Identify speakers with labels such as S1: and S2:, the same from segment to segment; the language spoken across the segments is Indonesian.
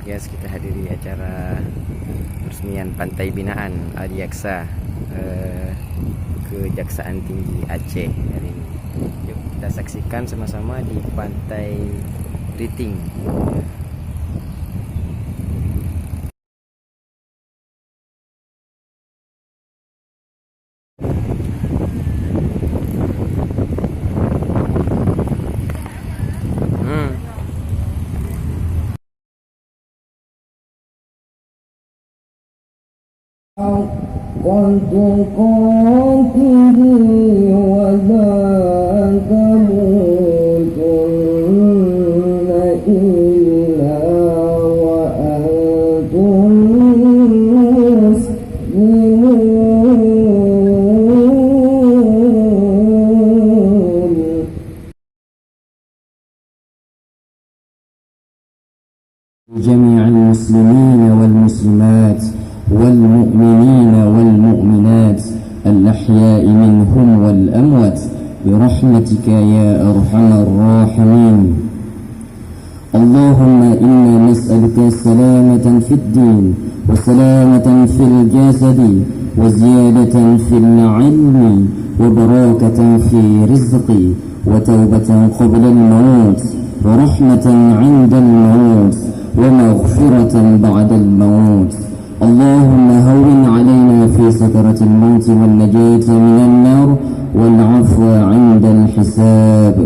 S1: Yes, kita hadiri acara peresmian Pantai Binaan Adiaksa Kejaksaan Tinggi Aceh hari ini. Yuk kita saksikan sama-sama di Pantai Riting.
S2: وتقاته ولا تموتن إلا وأنتم مسلمون. جميع المسلمين والمسلمات والمؤمنين والمؤمنات الأحياء منهم والأموات برحمتك يا أرحم الراحمين. اللهم إنا نسألك سلامة في الدين وسلامة في الجسد وزيادة في العلم وبركة في رزق وتوبة قبل الموت ورحمة عند الموت ومغفرة بعد الموت. اللهم هون علينا في سكرة الموت والنجاة من النار والعفو عند الحساب.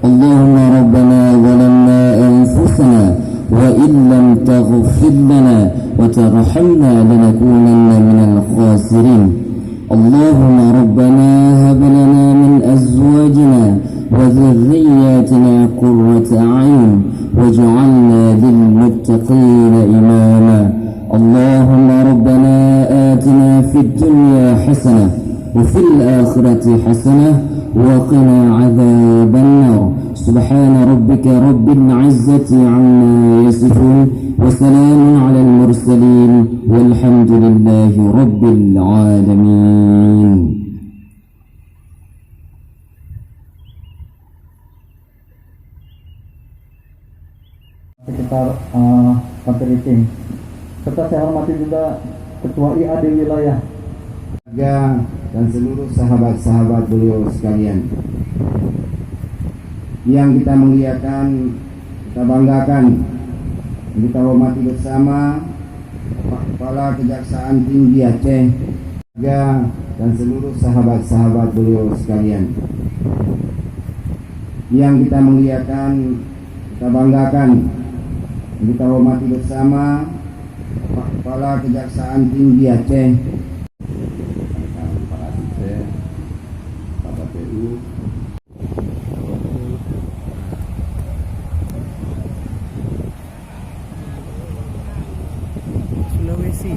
S2: اللهم ربنا ظلمنا أنفسنا وإن لم تغفر لنا وترحمنا لنكونن من الخاسرين. اللهم ربنا هب لنا من أزواجنا وذرياتنا قرة أعين واجعلنا للمتقين إماما. اللهم ربنا آتنا في الدنيا حسنة وفي الآخرة حسنة وقنا عذاب النار. سبحان ربك رب العزة عما يصفون وسلام على المرسلين والحمد لله رب العالمين.
S3: Sekitar Pantai Riting. Serta saya hormati juga Ketua IAD wilayah
S2: Dan seluruh sahabat-sahabat beliau sekalian yang kita muliakan, kita banggakan, kita hormati bersama Pak Kepala Kejaksaan Tinggi Aceh dan seluruh sahabat-sahabat beliau sekalian yang kita muliakan, kita banggakan, kita hormati bersama Pak Kepala Kejaksaan Tinggi Aceh, para asisten, Bapak PU,
S1: Sulawesi.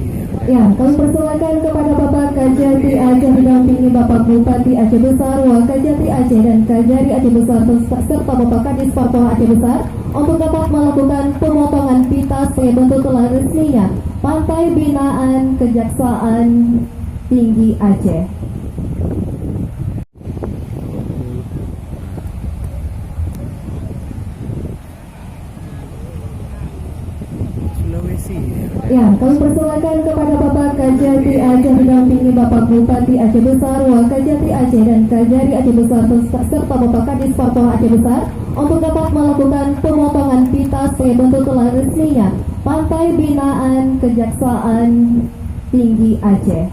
S4: Ya, kami persilakan kepada Bapak Kajati Aceh didampingi Bapak Bupati Aceh Besar, Wakajati Aceh dan Kajari Aceh Besar serta Bapak Kadis Parpol Aceh Besar untuk dapat melakukan pemotongan pita sebagai bentuk telah resminya Pantai Binaan Kejaksaan Tinggi Aceh.
S1: Sulawesi.
S4: Ya, kami persilakan kepada Bapak Kajati Aceh didampingi Bapak Bupati Aceh Besar, Wakajati Aceh dan Kajari Aceh Besar serta Bapak Kadis Parpol Aceh Besar untuk dapat melakukan pemotongan pita sebagai bentuk telah resminya Pantai Binaan Kejaksaan Tinggi Aceh.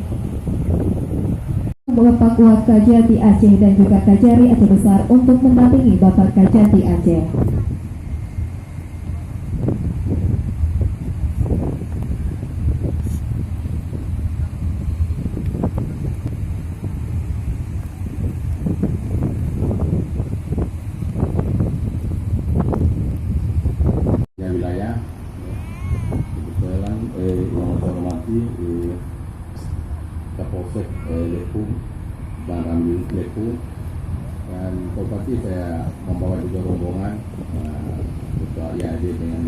S4: Bapak Wakajati Aceh dan juga Kajari Aceh Besar untuk mendampingi Bapak Kajati Aceh.
S5: wilayah kebetulan yang saya hormati Kapolsek Lepu dan Ramil Lepu dan Bupati saya membawa juga rombongan Ketua IAD dengan